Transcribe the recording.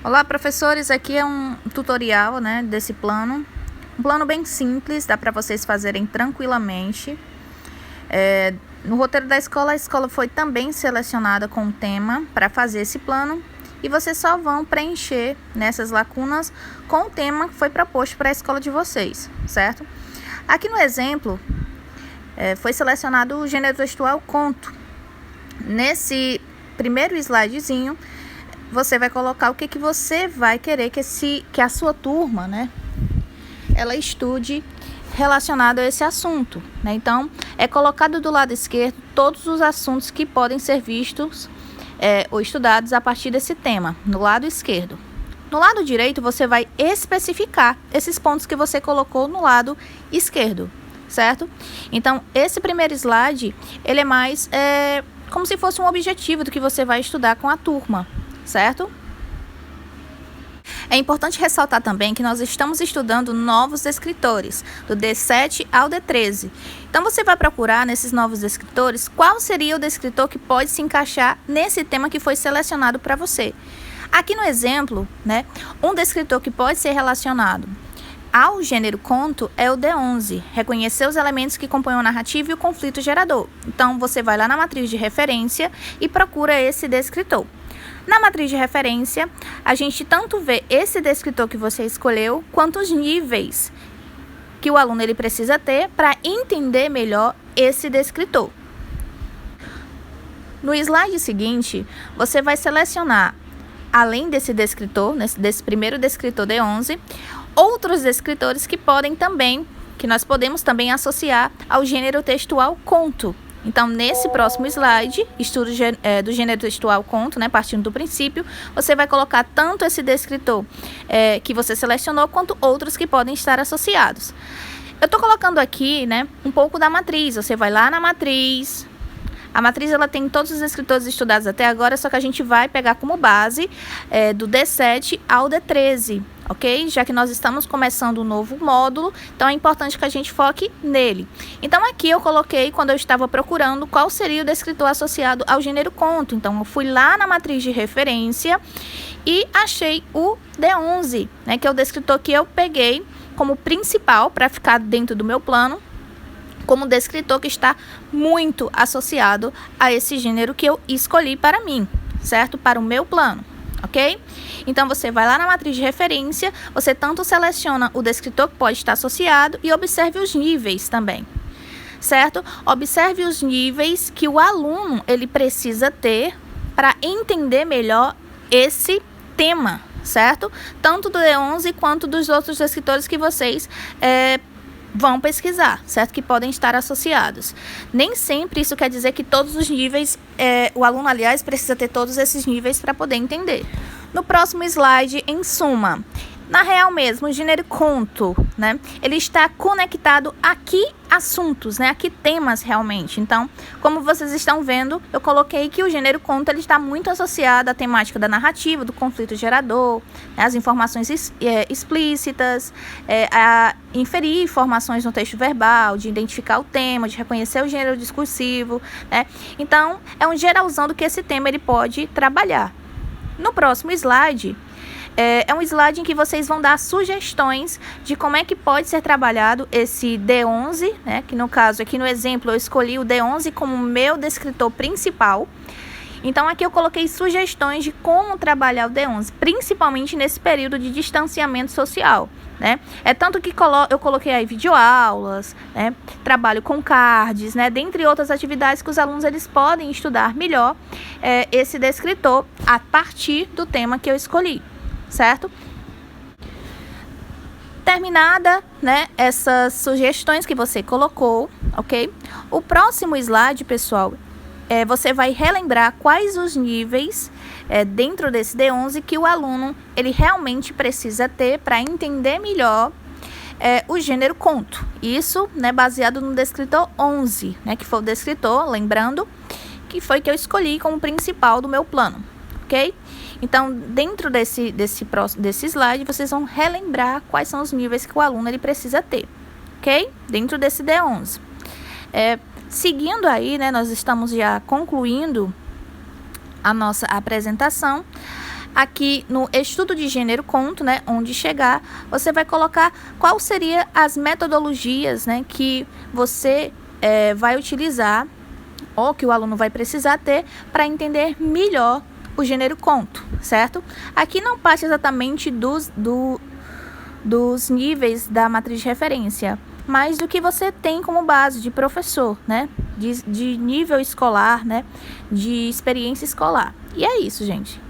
Olá, professores, aqui é um tutorial, desse plano. Um plano bem simples, dá para vocês fazerem tranquilamente. No roteiro da escola, a escola foi também selecionada com um tema para fazer esse plano. E vocês só vão preencher nessas lacunas com o tema que foi proposto para a escola de vocês, certo? Aqui no exemplo, foi selecionado o gênero textual conto. Nesse primeiro slidezinho, você vai colocar o que você vai querer que a sua turma, ela estude relacionado a esse assunto, Então, é colocado do lado esquerdo todos os assuntos que podem ser vistos ou estudados a partir desse tema, no lado esquerdo. No lado direito, você vai especificar esses pontos que você colocou no lado esquerdo, certo? Então, esse primeiro slide, ele é mais como se fosse um objetivo do que você vai estudar com a turma, certo? É importante ressaltar também que nós estamos estudando novos descritores, do D7 ao D13. Então, você vai procurar nesses novos descritores qual seria o descritor que pode se encaixar nesse tema que foi selecionado para você. Aqui no exemplo, um descritor que pode ser relacionado ao gênero conto é o D11, reconhecer os elementos que compõem a narrativa e o conflito gerador. Então, você vai lá na matriz de referência e procura esse descritor. Na matriz de referência, a gente tanto vê esse descritor que você escolheu, quanto os níveis que o aluno ele precisa ter para entender melhor esse descritor. No slide seguinte, você vai selecionar, além desse descritor, desse primeiro descritor D11, outros descritores que nós podemos também associar ao gênero textual conto. Então, nesse próximo slide, estudo do gênero textual conto, partindo do princípio, você vai colocar tanto esse descritor que você selecionou, quanto outros que podem estar associados. Eu estou colocando aqui, um pouco da matriz. Você vai lá na matriz. A matriz ela tem todos os descritores estudados até agora, só que a gente vai pegar como base do D7 ao D13, ok? Já que nós estamos começando um novo módulo, então é importante que a gente foque nele. Então, aqui eu coloquei, quando eu estava procurando, qual seria o descritor associado ao gênero conto. Então, eu fui lá na matriz de referência e achei o D11, que é o descritor que eu peguei como principal para ficar dentro do meu plano, como descritor que está muito associado a esse gênero que eu escolhi para mim, certo? Para o meu plano, ok? Então, você vai lá na matriz de referência, você tanto seleciona o descritor que pode estar associado e observe os níveis também, certo? Observe os níveis que o aluno ele precisa ter para entender melhor esse tema, certo? Tanto do D11 quanto dos outros descritores que vocês vão pesquisar, certo? Que podem estar associados. Nem sempre isso quer dizer que todos os níveis, o aluno, aliás, precisa ter todos esses níveis para poder entender. No próximo slide, em suma, na real mesmo, o gênero conto, ele está conectado a que assuntos, a que temas realmente. Então, como vocês estão vendo, eu coloquei que o gênero conto ele está muito associado à temática da narrativa, do conflito gerador, as informações explícitas, a inferir informações no texto verbal, de identificar o tema, de reconhecer o gênero discursivo, Então, é um geralzão do que esse tema ele pode trabalhar. No próximo slide, é um slide em que vocês vão dar sugestões de como é que pode ser trabalhado esse D11, que no caso, aqui no exemplo, eu escolhi o D11 como meu descritor principal. Então, aqui eu coloquei sugestões de como trabalhar o D11, principalmente nesse período de distanciamento social, É tanto que eu coloquei aí videoaulas, trabalho com cards, dentre outras atividades que os alunos eles podem estudar melhor esse descritor a partir do tema que eu escolhi, certo? Terminada, essas sugestões que você colocou, ok? O próximo slide, pessoal, você vai relembrar quais os níveis dentro desse D11 que o aluno ele realmente precisa ter para entender melhor o gênero conto. Isso, baseado no descritor 11, que foi o descritor, lembrando, que foi que eu escolhi como principal do meu plano, ok? Então, dentro desse slide, vocês vão relembrar quais são os níveis que o aluno ele precisa ter, ok? Dentro desse D11. Seguindo aí, nós estamos já concluindo a nossa apresentação. aqui no estudo de gênero conto, né, onde chegar, você vai colocar qual seria as metodologias, né, que você vai utilizar ou que o aluno vai precisar ter para entender melhor o gênero conto, certo? Aqui não parte exatamente dos níveis da matriz de referência, mas do que você tem como base de professor, né? De nível escolar, né? De experiência escolar. E é isso, gente.